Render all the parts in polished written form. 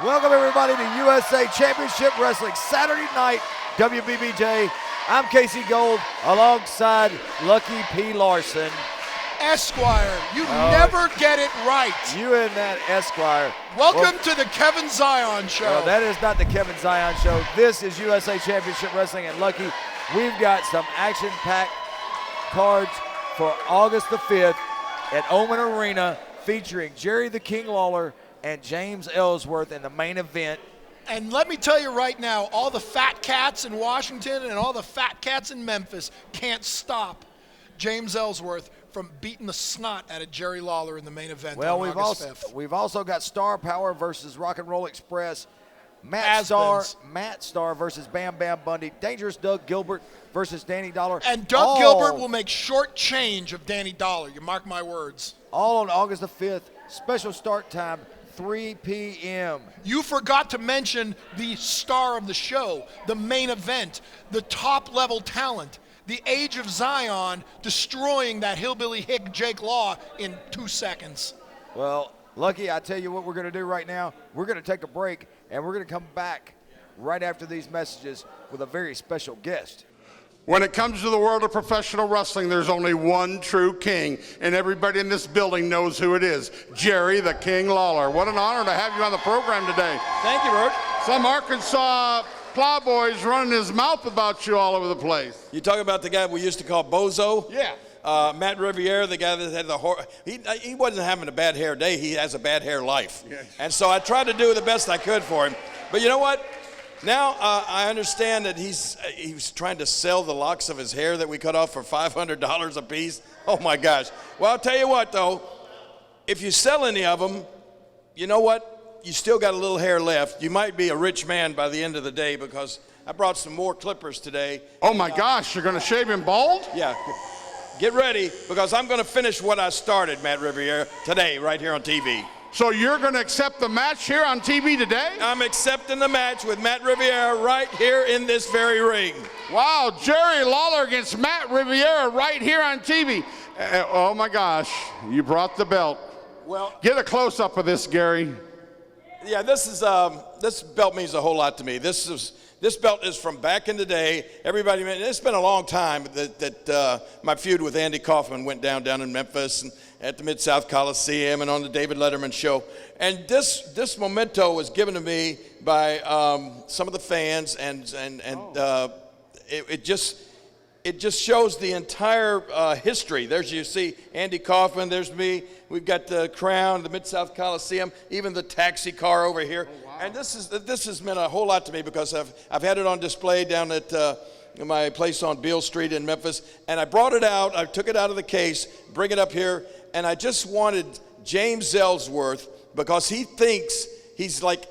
Welcome everybody to USA Championship Wrestling Saturday night WBBJ. I'm Casey Gold alongside Lucky P. Larson. Esquire, you never get it right. You and that Esquire. Welcome to the Kevin Zion Show. Well, that is not the Kevin Zion Show. This is USA Championship Wrestling, and Lucky, we've got some action-packed cards for August the 5th at Omen Arena featuring Jerry the King Lawler and James Ellsworth in the main event. And let me tell you right now, all the fat cats in Washington and all the fat cats in Memphis can't stop James Ellsworth from beating the snot out of Jerry Lawler in the main event on August 5th. We've also got Starr Power versus Rock and Roll Express, Matchstar versus Bam Bam Bundy, Dangerous Doug Gilbert versus Danny Dollar. And Doug Gilbert will make short change of Danny Dollar, you mark my words. All on August the 5th, special start time, 3 p.m. You forgot to mention the star of the show, the main event, the top-level talent, the Age of Zion destroying that hillbilly hick Jake Law in 2 seconds. Well, Lucky, I tell you what we're going to do right now. We're going to take a break, and we're going to come back right after these messages with a very special guest. When it comes to the world of professional wrestling, there's only one true king, and everybody in this building knows who it is, Jerry the King Lawler. What an honor to have you on the program today. Thank you, Bert. Some Arkansas plowboy's running his mouth about you all over the place. You talking about the guy we used to call Bozo? Yeah. Matt Riviera, the guy that had the he wasn't having a bad hair day, he has a bad hair life. Yes. And so I tried to do the best I could for him. But you know what? Now I understand that he was trying to sell the locks of his hair that we cut off for $500 a piece. Oh my gosh. Well, I'll tell you what though, if you sell any of them, you know what? You still got a little hair left. You might be a rich man by the end of the day because I brought some more clippers today. Oh my gosh, you're gonna shave him bald? Yeah. Get ready because I'm gonna finish what I started, Matt Riviera, today right here on TV. So you're going to accept the match here on TV today? I'm accepting the match with Matt Riviera right here in this very ring. Wow, Jerry Lawler against Matt Riviera right here on TV. Oh my gosh, you brought the belt. Well, get a close-up of this, Gary. Yeah, this belt means a whole lot to me. This belt is from back in the day. Everybody, it's been a long time that my feud with Andy Kaufman went down in Memphis and at the Mid-South Coliseum and on the David Letterman show. And this memento was given to me by some of the fans, and it just shows the entire history. There's, you see, Andy Kaufman, there's me. We've got the crown, the Mid-South Coliseum, even the taxi car over here. Oh, wow. And this has meant a whole lot to me because I've had it on display down at my place on Beale Street in Memphis. And I brought it out, I took it out of the case, bring it up here, and I just wanted James Ellsworth because he thinks he's like,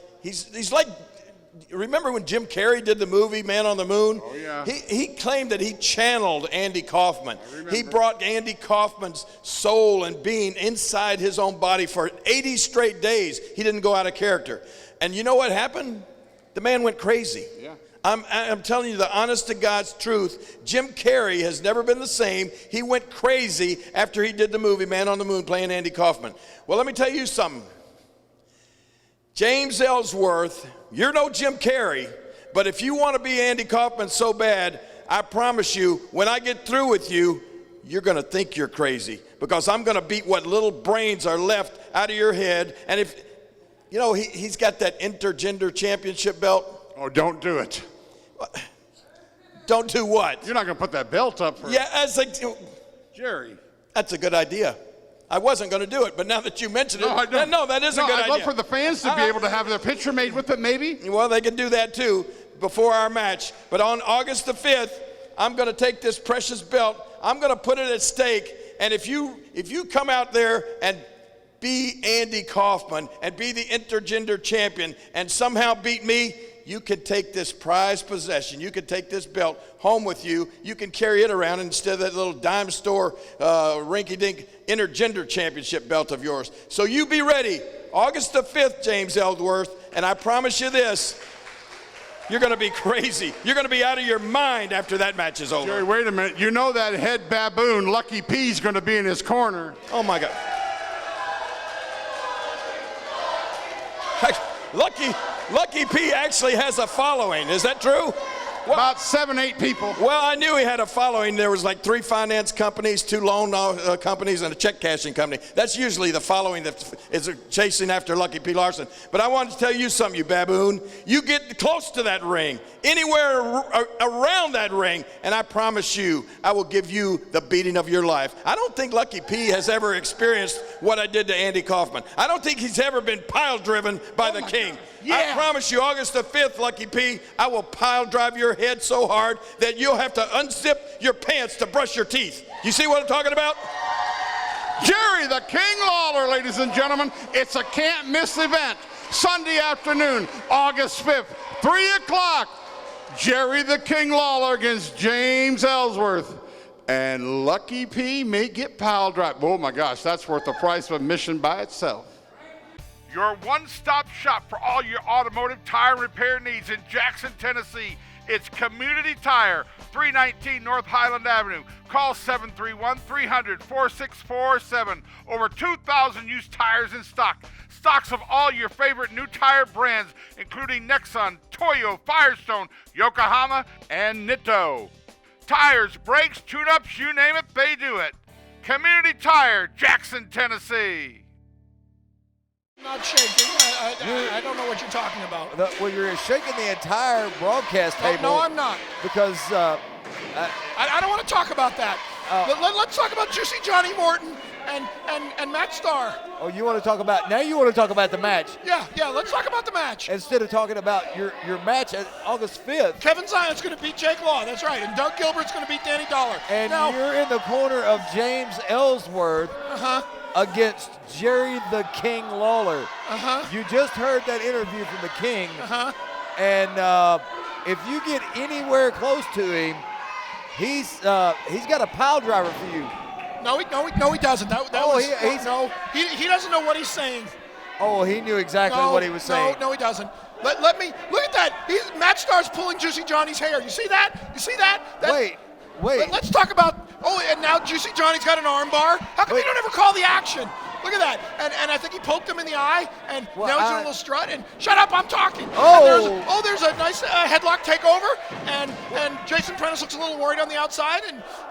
remember when Jim Carrey did the movie Man on the Moon? Oh, yeah. He claimed that he channeled Andy Kaufman. He brought Andy Kaufman's soul and being inside his own body for 80 straight days. He didn't go out of character. And you know what happened? The man went crazy. Yeah. I'm telling you the honest to God's truth. Jim Carrey has never been the same. He went crazy after he did the movie Man on the Moon playing Andy Kaufman. Well, let me tell you something. James Ellsworth, you're no Jim Carrey, but if you want to be Andy Kaufman so bad, I promise you, when I get through with you, you're going to think you're crazy because I'm going to beat what little brains are left out of your head. And if, you know, he's got that intergender championship belt. Oh, don't do it. Don't do what? You're not going to put that belt up for... Yeah, Jerry. That's a good idea. I wasn't going to do it, but now that you mention it, no, that is a good idea. I'd love for the fans to be able to have their picture made with it, maybe. Well, they can do that too before our match. But on August the 5th, I'm going to take this precious belt. I'm going to put it at stake. And if you come out there and be Andy Kaufman and be the intergender champion and somehow beat me, you could take this prized possession. You could take this belt home with you. You can carry it around instead of that little dime store rinky-dink intergender championship belt of yours. So you be ready. August the 5th, James Ellsworth, and I promise you this, you're going to be crazy. You're going to be out of your mind after that match is over. Jerry, wait a minute. You know that head baboon, Lucky P's going to be in his corner. Oh, my God. Lucky P actually has a following. Is that true? Well, About 7, 8 people. well, I knew he had a following. There was like 3 finance companies, 2 loan companies, and a check cashing company. That's usually the following that is chasing after Lucky P. Larson. But I wanted to tell you something, you baboon. You get close to that ring, anywhere around that ring, and I promise you, I will give you the beating of your life. I don't think Lucky P has ever experienced what I did to Andy Kaufman. I don't think he's ever been pile driven by the King. Yeah. I promise you, August the 5th, Lucky P, I will pile drive your head so hard that you'll have to unzip your pants to brush your teeth. You see what I'm talking about? Jerry the King Lawler, ladies and gentlemen. It's a can't miss event. Sunday afternoon, August 5th, 3 o'clock. Jerry the King Lawler against James Ellsworth. And Lucky P may get pile drive. Oh my gosh, that's worth the price of admission by itself. Your one-stop shop for all your automotive tire repair needs in Jackson, Tennessee. It's Community Tire, 319 North Highland Avenue. Call 731-300-4647. Over 2,000 used tires in stock. Stocks of all your favorite new tire brands, including Nexon, Toyo, Firestone, Yokohama, and Nitto. Tires, brakes, tune-ups, you name it, they do it. Community Tire, Jackson, Tennessee. Not shaking. I don't know what you're talking about. Well, you're shaking the entire broadcast table. No, I'm not. Because I don't want to talk about that. Let's talk about Juicy Johnny Morton and Matchstar. oh, you want to talk about the match Yeah, let's talk about the match. instead of talking about your match at August 5th. Kevin Zion's going to beat Jake Law. That's right. And Doug Gilbert's going to beat Danny Dollar. And now, you're in the corner of James Ellsworth against Jerry the King Lawler. You just heard that interview from the King. And if you get anywhere close to him, he's got a pile driver for you. No, he doesn't. He doesn't know what he's saying. Oh, he knew exactly what he was saying. No, he doesn't. Let me look at that. Matchstar's pulling Juicy Johnny's hair. You see that? Wait. Let's talk about. Oh, and now Juicy Johnny's got an arm bar. How come you don't ever call the action? Look at that. And I think he poked him in the eye, and now he's doing a little strut. And shut up, I'm talking. Oh. There's a nice headlock takeover, and Jason Prentice looks a little worried on the outside,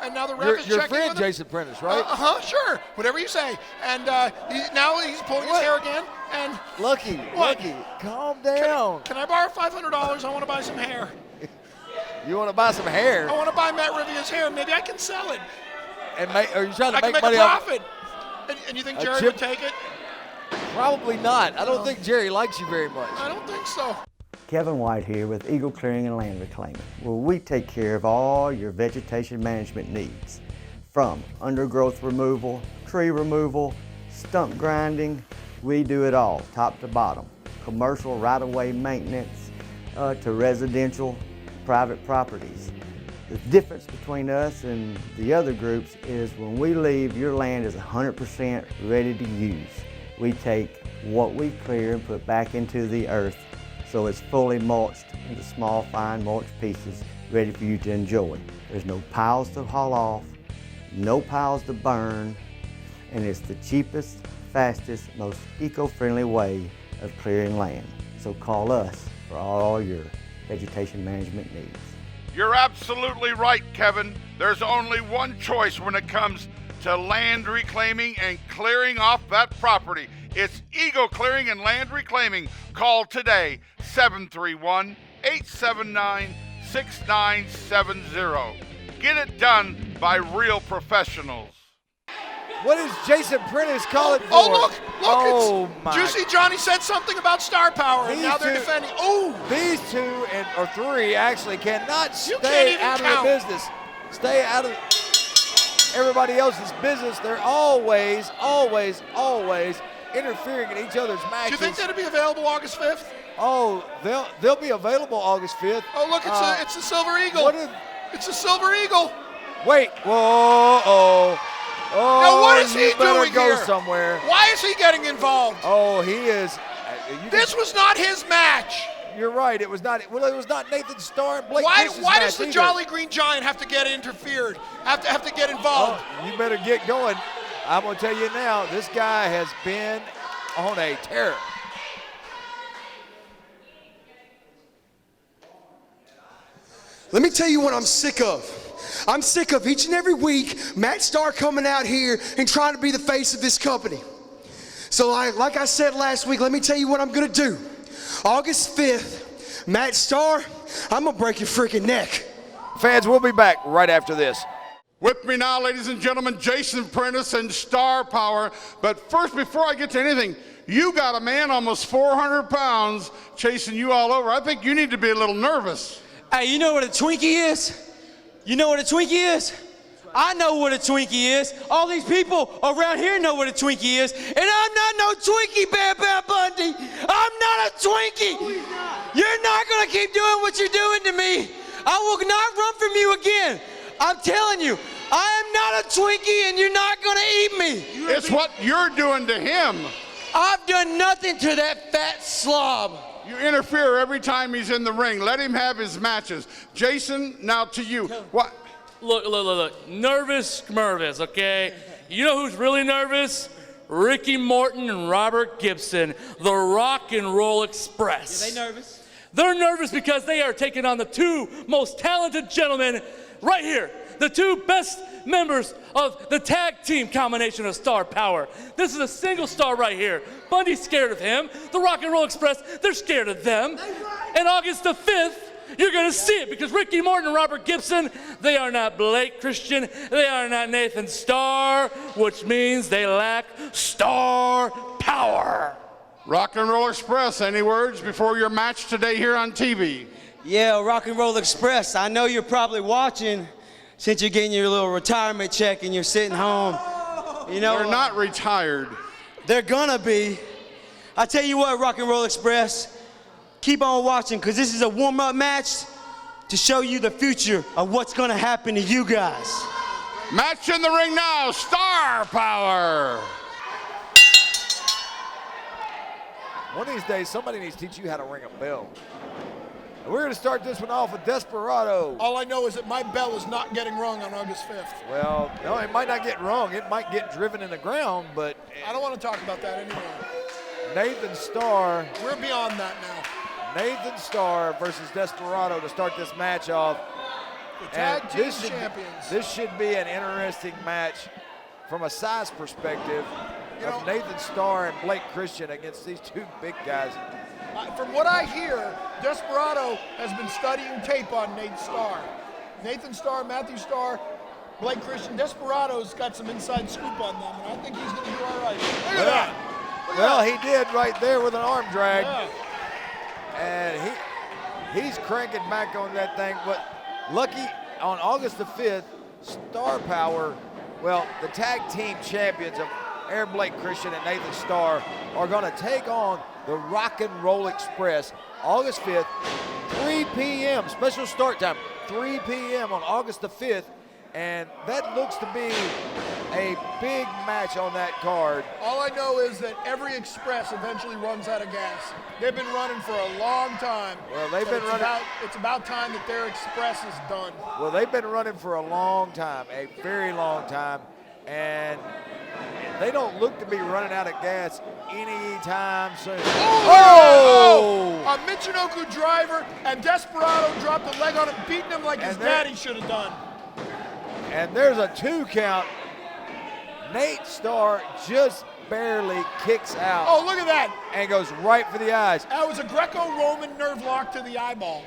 and now the ref is your checking friend with him. Jason Prentice, right? Sure. Whatever you say. And now he's pulling his hair again. And Lucky, calm down. Can I borrow $500? I want to buy some hair. You want to buy some hair? I want to buy Matt Riviera's hair. Maybe I can sell it. And are you trying to I can make money a profit. And you think Jerry chip? would take it? Probably not. I don't think Jerry likes you very much. I don't think so. Kevin White here with Eagle Clearing and Land Reclaiming, where we take care of all your vegetation management needs, from undergrowth removal, tree removal, stump grinding. We do it all, top to bottom. Commercial right-of-way maintenance to residential private properties. The difference between us and the other groups is when we leave, your land is 100% ready to use. We take what we clear and put back into the earth so it's fully mulched into small, fine mulched pieces ready for you to enjoy. There's no piles to haul off, no piles to burn, and it's the cheapest, fastest, most eco-friendly way of clearing land. So call us for all your vegetation management needs. You're absolutely right, Kevin. There's only one choice when it comes to land reclaiming and clearing off that property. It's Eagle Clearing and Land Reclaiming. Call today, 731-879-6970. Get it done by real professionals. What is Jason Prentice calling for? Oh, look, my. Juicy Johnny said something about Starr Power, and These now they're two- defending. Oh! These two or three actually cannot You can't stay even out of count. the business. Stay out of everybody else's business. They're always interfering in each other's Do matches. you think that'll be available August 5th? Oh, they'll be available August 5th. Oh, look, it's a Silver Eagle. It's a Silver Eagle. Wait, whoa, oh, Now, what is he you better doing go here? somewhere. Why is he getting involved? Oh, he is. This was not his match. You're right. It was not. Well, it was not Nathan Starr and Blake. Why Chris's does match the either. Jolly Green Giant have to get interfered? Have to get involved? Oh, you better get going. I'm gonna tell you now. This guy has been on a tear. Let me tell you what I'm sick of. I'm sick of each and every week Matchstar coming out here and trying to be the face of this company. So like I said last week, let me tell you what I'm gonna do. August 5th, Matchstar, I'm gonna break your freaking neck. Fans, we'll be back right after this. With me now, ladies and gentlemen, Jason Prentice and Starr Power. But first, before I get to anything, you got a man almost 400 pounds chasing you all over. I think you need to be a little nervous. Hey, you know what a Twinkie is? You know what a Twinkie is? I know what a Twinkie is. All these people around here know what a Twinkie is. And I'm not no Twinkie, Bam Bam Bundy. I'm not a Twinkie. No, he's not. You're not going to keep doing what you're doing to me. I will not run from you again. I'm telling you, I am not a Twinkie and you're not going to eat me. It's what you're doing to him. I've done nothing to that fat slob. You interfere every time he's in the ring. Let him have his matches. Jason, now to you. What? Look. Nervous, okay? You know who's really nervous? Ricky Morton and Robert Gibson, the Rock and Roll Express. Are they nervous? They're nervous because they are taking on the two most talented gentlemen right here, the two best members of the tag team combination of Starr Power. This is a single star right here. Bundy's scared of him. The Rock and Roll Express, they're scared of them. And August the 5th, you're going to see it because Ricky Morton and Robert Gibson, they are not Blake Christian. They are not Nathan Starr, which means they lack Starr Power. Rock and Roll Express, any words before your match today here on TV? Yeah, Rock and Roll Express, I know you're probably watching since you're getting your little retirement check and you're sitting home. You know, They're not retired. They're gonna be. I tell you what, Rock and Roll Express, keep on watching because this is a warm-up match to show you the future of what's gonna happen to you guys. Match in the ring now, Starr Power. One of these days, somebody needs to teach you how to ring a bell. And we're going to start this one off with Desperado. All I know is that my bell is not getting rung on August 5th. Well, no, it might not get rung. It might get driven in the ground, but... I don't want to talk about that anymore. Nathan Starr... We're beyond that now. Nathan Starr versus Desperado to start this match off. The tag team this champions. This should be an interesting match from a size perspective of Nathan Starr and Blake Christian against these two big guys. From what I hear, Desperado has been studying tape on Nate Starr. Nathan Starr, Matthew Starr, Blake Christian. Desperado's got some inside scoop on them, and I think he's going to do all right. Look at that. Well, he did right there with an arm drag. Yeah. And he's cranking back on that thing. But lucky, on August the 5th, Starr Power, well, the tag team champions of Aaron Blake Christian and Nathan Starr are going to take on the Rock and Roll Express August 5th, 3 p.m. Special start time, 3 p.m. on August the 5th. And that looks to be a big match on that card. All I know is that every Express eventually runs out of gas. They've been running for a long time. Well, they've been running. It's about time that their Express is done. Well, they've been running for a long time, a very long time. And they don't look to be running out of gas anytime soon. A Michinoku driver, and Desperado dropped a leg on him, beating him like his daddy should have done. And there's a 2 count. Nate Starr just barely kicks out. Oh, look at that. And goes right for the eyes. That was a Greco-Roman nerve lock to the eyeball.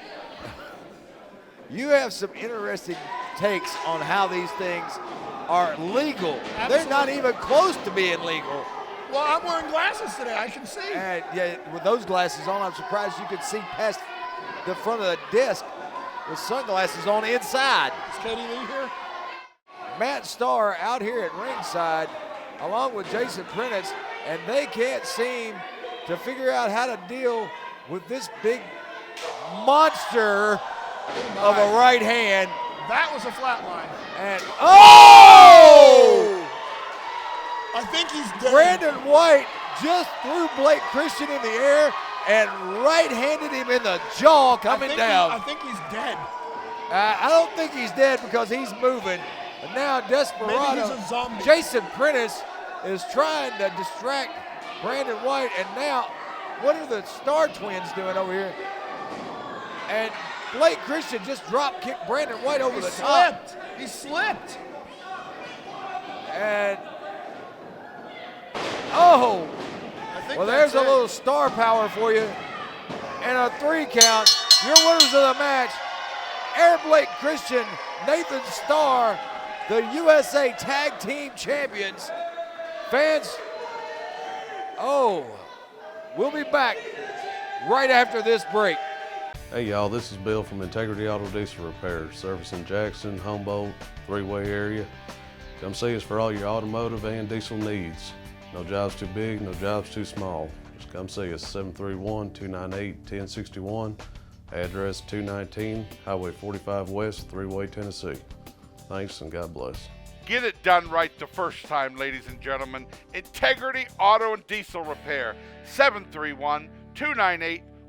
You have some interesting takes on how these things are legal. Absolutely. They're not even close to being legal. Well, I'm wearing glasses today. I can see. And yeah, with those glasses on, I'm surprised you could see past the front of the desk with sunglasses on inside. Is Katie Lee here? Matchstar out here at ringside along with Jason Prentice, and they can't seem to figure out how to deal with this big monster of a right hand. That was a flat line. And I think he's dead. Brandon White just threw Blake Christian in the air and right-handed him in the jaw coming down. I think he's dead. I don't think he's dead because he's moving. And now Desperado, Maybe he's a zombie. Jason Prentice is trying to distract Brandon White. And now, what are the Starr twins doing over here? And Blake Christian just drop kicked Brandon White over He the top. slipped. He slipped. And, oh, I think well, there's that's a little Starr Power for you. And a 3 count. Your winners of the match, Air Blake Christian, Nathan Starr, the USA Tag Team Champions. Fans, oh, we'll be back right after this break. Hey y'all, this is Bill from Integrity Auto Diesel Repair, service in Jackson, Humboldt, Three-Way area. Come see us for all your automotive and diesel needs. No job's too big, no job's too small. Just come see us, 731-298-1061, address 219, Highway 45 West, Three-Way, Tennessee. Thanks and God bless. Get it done right the first time, ladies and gentlemen. Integrity Auto and Diesel Repair,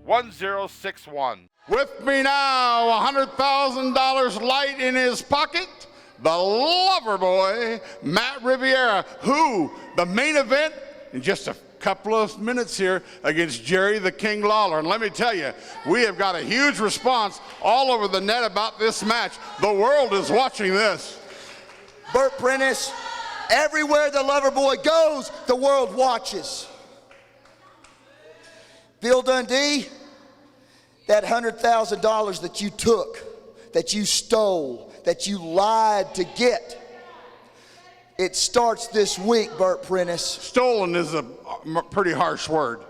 731-298-1061. With me now, $100,000 light in his pocket, the Loverboy, Matt Riviera, who, the main event in just a couple of minutes here against Jerry the King Lawler. And let me tell you, we have got a huge response all over the net about this match. The world is watching this. Bert Prentice, everywhere the Loverboy goes, the world watches. Bill Dundee, that $100,000 that you took, that you stole, that you lied to get, it starts this week, Bert Prentice. Stolen is a pretty harsh word.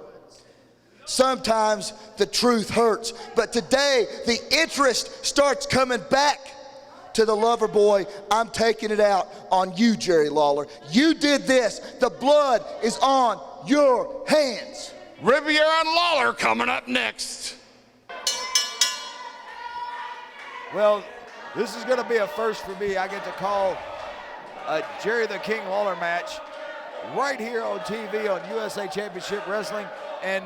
Sometimes the truth hurts, but today the interest starts coming back to the Loverboy. I'm taking it out on you, Jerry Lawler. You did this. The blood is on your hands. Riviera and Lawler coming up next. Well, this is going to be a first for me. I get to call a Jerry the King Lawler match right here on TV on USA Championship Wrestling. And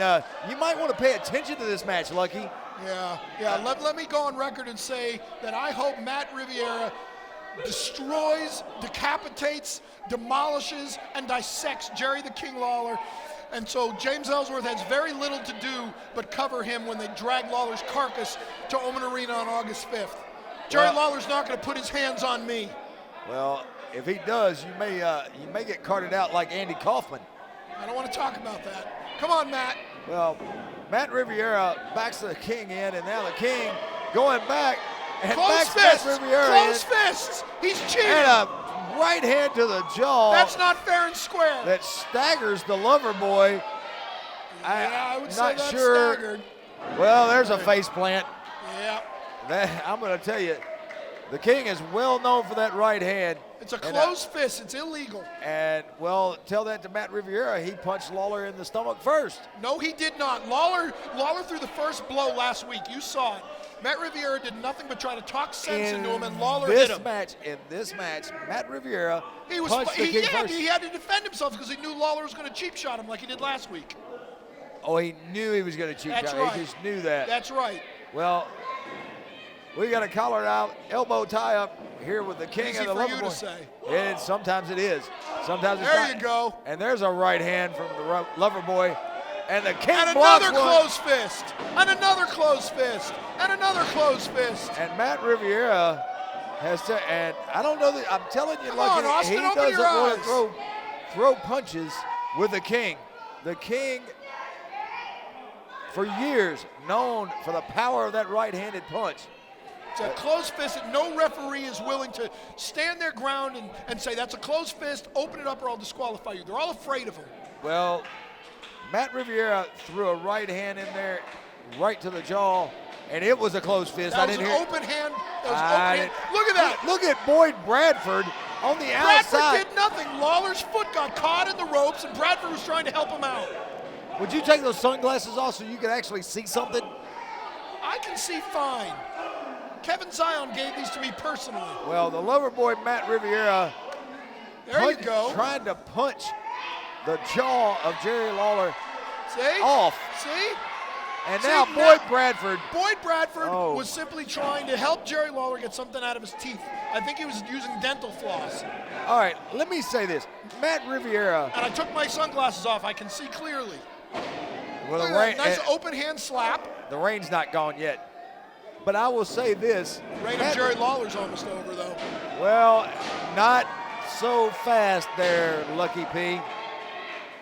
you might want to pay attention to this match, Lucky. Yeah. Let me go on record and say that I hope Matt Riviera destroys, decapitates, demolishes, and dissects Jerry the King Lawler. And so James Ellsworth has very little to do but cover him when they drag Lawler's carcass to Omen Arena on August 5th. Jerry Lawler's not going to put his hands on me. Well, if he does, you may get carted out like Andy Kaufman. I don't want to talk about that. Come on, Matt. Well, Matt Riviera backs the King in, and now the King going back and Close backs fists. Matt Riviera Close in. fists. He's cheating. And a right hand to the jaw. That's not fair and square. That staggers the Loverboy. I would say not that's sure. staggered. Well, there's a face plant. Yeah. I'm going to tell you, the King is well known for that right hand. It's a closed fist. It's illegal. And, well, tell that to Matt Riviera. He punched Lawler in the stomach first. No, he did not. Lawler threw the first blow last week. You saw it. Matt Riviera did nothing but try to talk sense into him, and Lawler hit him. In this match, Matt Riviera He punched the King first. He had to defend himself because he knew Lawler was going to cheap shot him like he did last week. Oh, he knew he was going to cheap That's shot. right. He just knew that. That's right. Well, we got a collar out, elbow tie up here with the King Easy and the for you to Loverboy. say. And sometimes it is. Sometimes it's There not. you go. And there's a right hand from the Loverboy. And the King And blocks another one. close fist. And another close fist. And another close fist. And Matt Riviera has to, and I don't know that, I'm telling you, Come on, Lucky, Austin, he open doesn't your want to eyes. throw punches with the King. The King, for years, known for the power of that right-handed punch. It's a close fist that no referee is willing to stand their ground and say, that's a close fist, open it up or I'll disqualify you. They're all afraid of him. Well, Matt Riviera threw a right hand in there, right to the jaw, and it was a close fist. That I was didn't an hear. open hand. That was open hand. Look at that. Look at Boyd Bradford on the Bradford outside. did nothing. Lawler's foot got caught in the ropes, and Bradford was trying to help him out. Would you take those sunglasses off so you could actually see something? I can see fine. Kevin Zion gave these to me personally. Well, the Loverboy Matt Riviera There you go. trying to punch the jaw of Jerry Lawler See? off. See? And See, now Boyd Bradford. Boyd Bradford Oh. was simply trying to help Jerry Lawler get something out of his teeth. I think he was using dental floss. All right, let me say this. Matt Riviera. And I took my sunglasses off. I can see clearly. Well, Look the at rain, that nice open hand slap. the rain's not gone yet. But I will say this. Reign of Jerry Lawler's almost over, though. Well, not so fast there, Lucky P.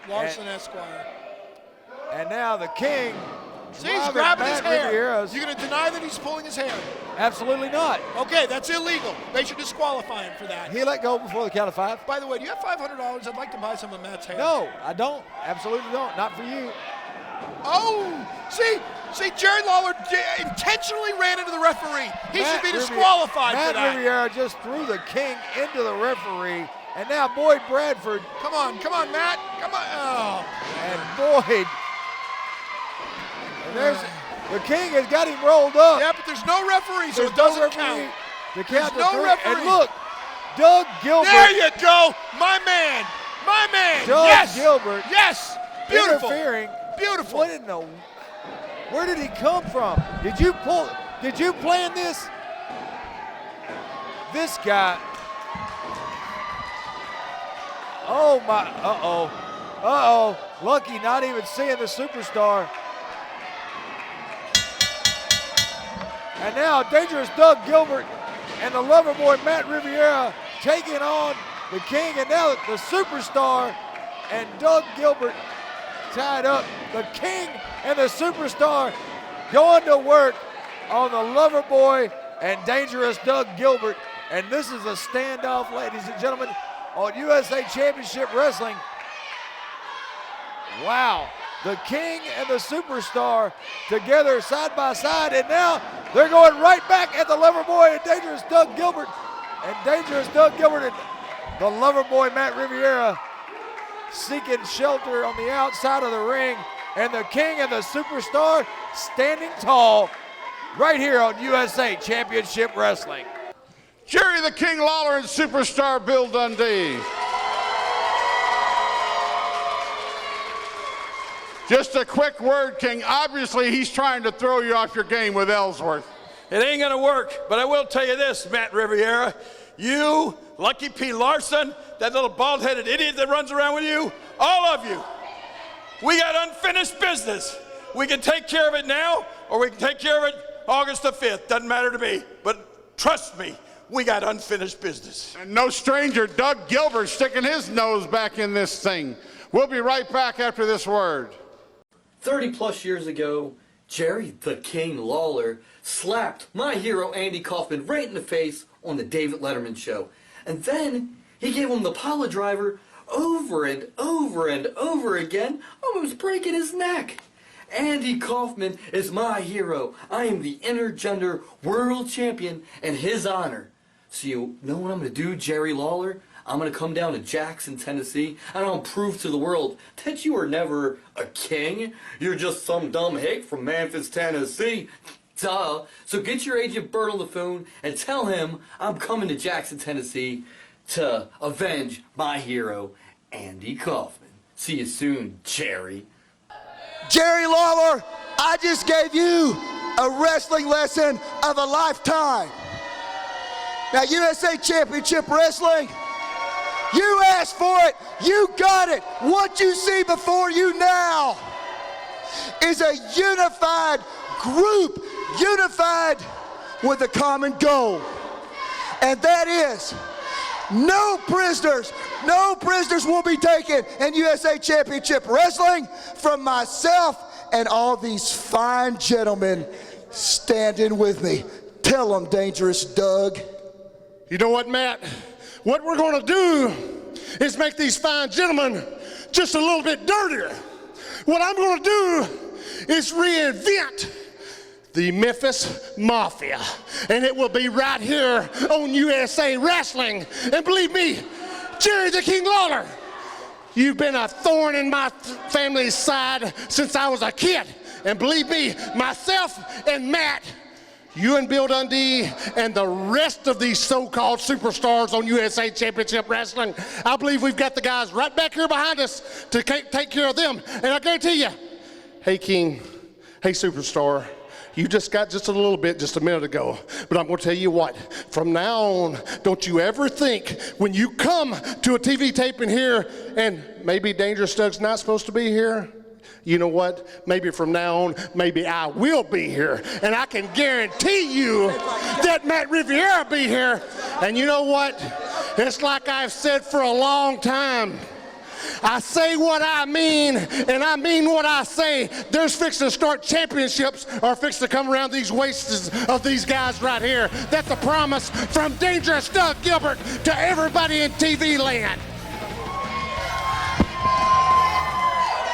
Larson Esquire. And now the King. See, he's grabbing his Matt hair. Riviera's. You going to deny that he's pulling his hair? Absolutely not. Okay, that's illegal. They should disqualify him for that. He let go before the count of 5. By the way, do you have $500? I'd like to buy some of Matt's hair. No, I don't. Absolutely don't. Not for you. Oh, see, Jerry Lawler intentionally ran into the referee. He should be disqualified for that. Matt Riviera just threw the King into the referee, and now Boyd Bradford. Come on, Matt. Come on. Oh. And Boyd. And there's the King has got him rolled up. Yeah, but there's no referee, so There's it doesn't no count. There's no referee. And look, Doug Gilbert. There you go, my man. Doug Yes. Gilbert. Yes. Beautiful. Interfering. Beautiful. What in the? Where did he come from? Did you plan this? This guy. Oh my, uh-oh. Lucky not even seeing the superstar. And now dangerous Doug Gilbert and the Loverboy Matt Riviera taking on the King, and now the superstar and Doug Gilbert tied up. The King and the superstar going to work on the Loverboy and dangerous Doug Gilbert. And this is a standoff, ladies and gentlemen, on USA Championship Wrestling. Wow. The King and the superstar together side by side, and now they're going right back at the Loverboy and dangerous Doug Gilbert. And dangerous Doug Gilbert and the Loverboy Matt Riviera seeking shelter on the outside of the ring. And the King and the superstar standing tall right here on USA Championship Wrestling. Jerry the King Lawler and superstar Bill Dundee. Just a quick word, King. Obviously, he's trying to throw you off your game with Ellsworth. It ain't gonna work, but I will tell you this, Matt Riviera. You, Lucky P. Larson, that little bald-headed idiot that runs around with you, all of you, we got unfinished business. We can take care of it now, or we can take care of it August the 5th. Doesn't matter to me, but trust me, we got unfinished business. And no stranger, Doug Gilbert sticking his nose back in this thing. We'll be right back after this word. 30-plus years ago, Jerry the King Lawler slapped my hero Andy Kaufman right in the face on the David Letterman show. And then he gave him the pile driver over and over and over again, almost breaking his neck. Andy Kaufman is my hero. I am the intergender world champion in his honor. So you know what I'm going to do, Jerry Lawler? I'm going to come down to Jackson, Tennessee, and I'll prove to the world that you are never a king. You're just some dumb hick from Memphis, Tennessee. Duh. So get your agent Bert on the phone and tell him I'm coming to Jackson, Tennessee to avenge my hero, Andy Kaufman. See you soon, Jerry. Jerry Lawler, I just gave you a wrestling lesson of a lifetime. Now, USA Championship Wrestling, you asked for it, you got it. What you see before you now is a unified group, unified with a common goal. And that is no prisoners will be taken in USA Championship Wrestling from myself and all these fine gentlemen standing with me. Tell them, Dangerous Doug. You know what, Matt? What we're going to do is make these fine gentlemen just a little bit dirtier. What I'm going to do is reinvent the Memphis Mafia, and it will be right here on USA Wrestling. And believe me, Jerry the King Lawler, you've been a thorn in my family's side since I was a kid. And believe me, myself and Matt, you and Bill Dundee and the rest of these so-called superstars on USA Championship Wrestling, I believe we've got the guys right back here behind us to take care of them. And I guarantee you, hey King, hey superstar, you just got just a little bit just a minute ago. But I'm going to tell you what, from now on, don't you ever think when you come to a TV taping here, and maybe Dangerous Doug's not supposed to be here, you know what? Maybe from now on, maybe I will be here. And I can guarantee you that Matt Riviera be here. And you know what? It's like I've said for a long time. I say what I mean, and I mean what I say. There's fixing to start championships or fixing to come around these waists of these guys right here. That's a promise from Dangerous Doug Gilbert to everybody in TV land.